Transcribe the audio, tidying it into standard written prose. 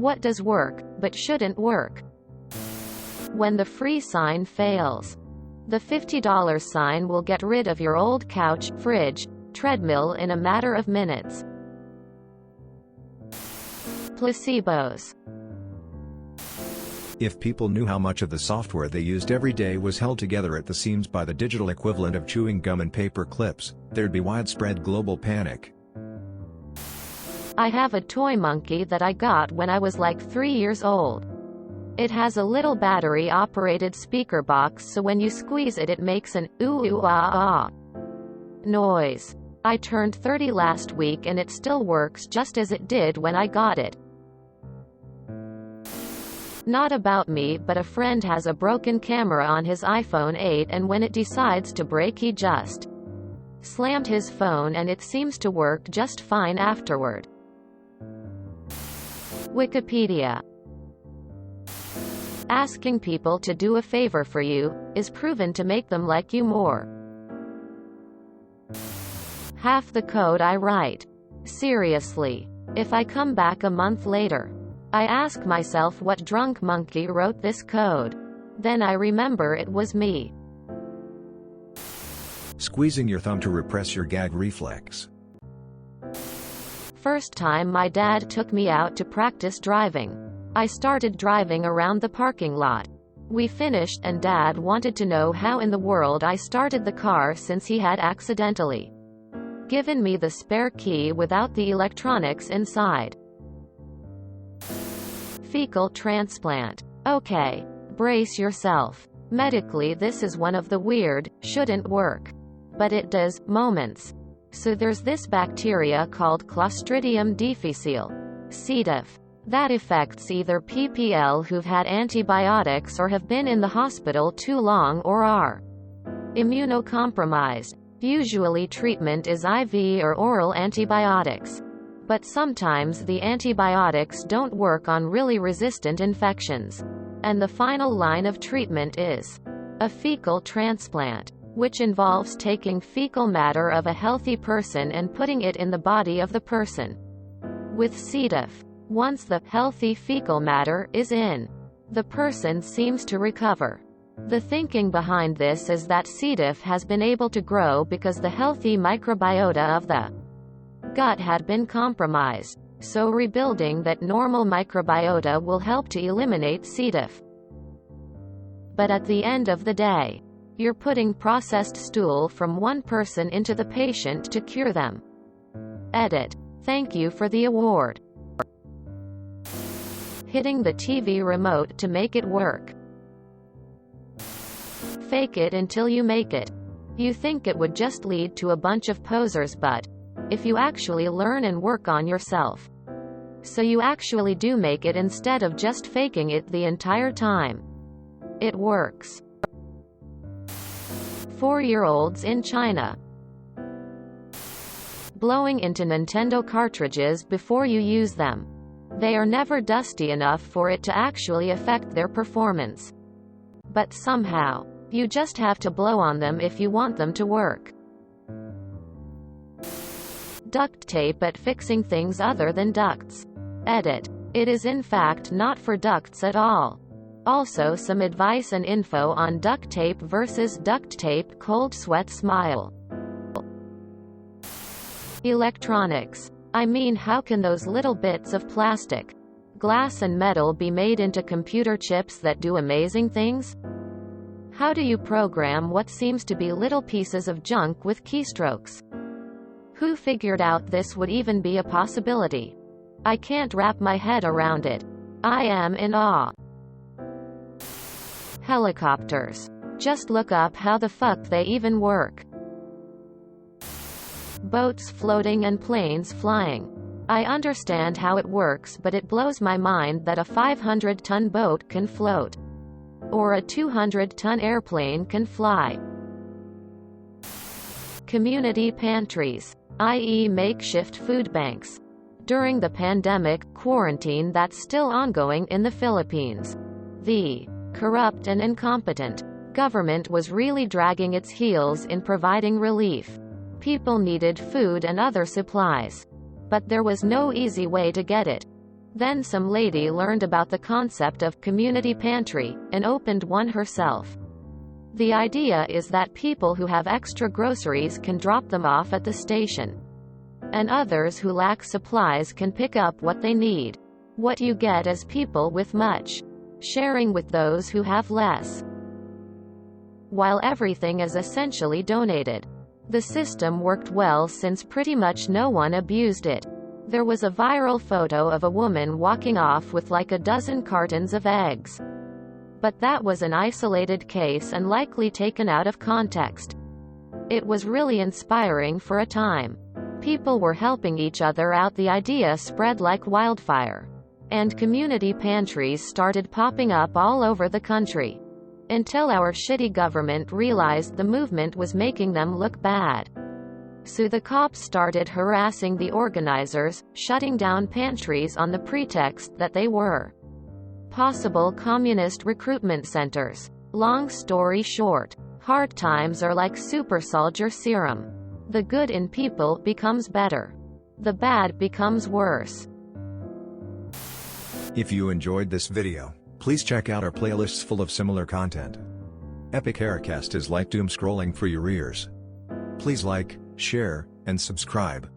What does work, but shouldn't work? When the free sign fails. The $50 sign will get rid of your old couch, fridge, treadmill in a matter of minutes. Placebos. If people knew how much of the software they used every day was held together at the seams by the digital equivalent of chewing gum and paper clips, there'd be widespread global panic. I have a toy monkey that I got when I was like 3 years old. It has a little battery-operated speaker box, so when you squeeze it, it makes an ooh ooh ah ah noise. I turned 30 last week and it still works just as it did when I got it. Not about me, but a friend has a broken camera on his iPhone 8 and when it decides to break he just slammed his phone and it seems to work just fine afterward. Wikipedia. Asking people to do a favor for you is proven to make them like you more. Half the code I write. Seriously. If I come back a month later, I ask myself what drunk monkey wrote this code. Then I remember it was me. Squeezing your thumb to repress your gag reflex. First time my dad took me out to practice driving. I started driving around the parking lot. We finished and Dad wanted to know how in the world I started the car since he had accidentally given me the spare key without the electronics inside. Fecal transplant. Okay. Brace yourself. Medically this is one of the weird, shouldn't work. But it does, moments. So there's this bacteria called Clostridium difficile. C. diff. That affects either PPL who've had antibiotics or have been in the hospital too long or are immunocompromised. Usually treatment is IV or oral antibiotics. But sometimes the antibiotics don't work on really resistant infections. And the final line of treatment is a fecal transplant, which involves taking fecal matter of a healthy person and putting it in the body of the person with C. diff. Once the healthy fecal matter is in, the person seems to recover. The thinking behind this is that C. diff has been able to grow because the healthy microbiota of the gut had been compromised. So rebuilding that normal microbiota will help to eliminate C. diff. But at the end of the day, you're putting processed stool from one person into the patient to cure them. Edit. Thank you for the award. Hitting the TV remote to make it work. Fake it until you make it. You think it would just lead to a bunch of posers, but if you actually learn and work on yourself, so you actually do make it instead of just faking it the entire time, it works. 4-year-olds in China. Blowing into Nintendo cartridges before you use them. They are never dusty enough for it to actually affect their performance. But somehow, you just have to blow on them if you want them to work. Duct tape at fixing things other than ducts. Edit. It is in fact not for ducts at all. Also some advice and info on duct tape versus duct tape cold sweat smile. Electronics. I mean, how can those little bits of plastic, glass and metal be made into computer chips that do amazing things? How do you program what seems to be little pieces of junk with keystrokes? Who figured out this would even be a possibility? I can't wrap my head around it. I am in awe. Helicopters. Just look up how the fuck they even work. Boats floating and planes flying. I understand how it works, but it blows my mind that a 500-ton boat can float. Or a 200-ton airplane can fly. Community pantries, i.e. makeshift food banks. During the pandemic quarantine that's still ongoing in the Philippines, the corrupt and incompetent government was really dragging its heels in providing relief. People needed food and other supplies. But there was no easy way to get it. Then some lady learned about the concept of community pantry, and opened one herself. The idea is that people who have extra groceries can drop them off at the station, and others who lack supplies can pick up what they need. What you get is people with much, sharing with those who have less, while everything is essentially donated. The system worked well since pretty much no one abused it. There was a viral photo of a woman walking off with like a dozen cartons of eggs. But that was an isolated case and likely taken out of context. It was really inspiring for a time. People were helping each other out. The idea spread like wildfire, and community pantries started popping up all over the country, until our shitty government realized the movement was making them look bad. So the cops started harassing the organizers, shutting down pantries on the pretext that they were possible communist recruitment centers. Long story short, hard times are like super soldier serum. The good in people becomes better. The bad becomes worse. If you enjoyed this video, please check out our playlists full of similar content. Epic Aircast is like doom scrolling for your ears. Please like, share, and subscribe.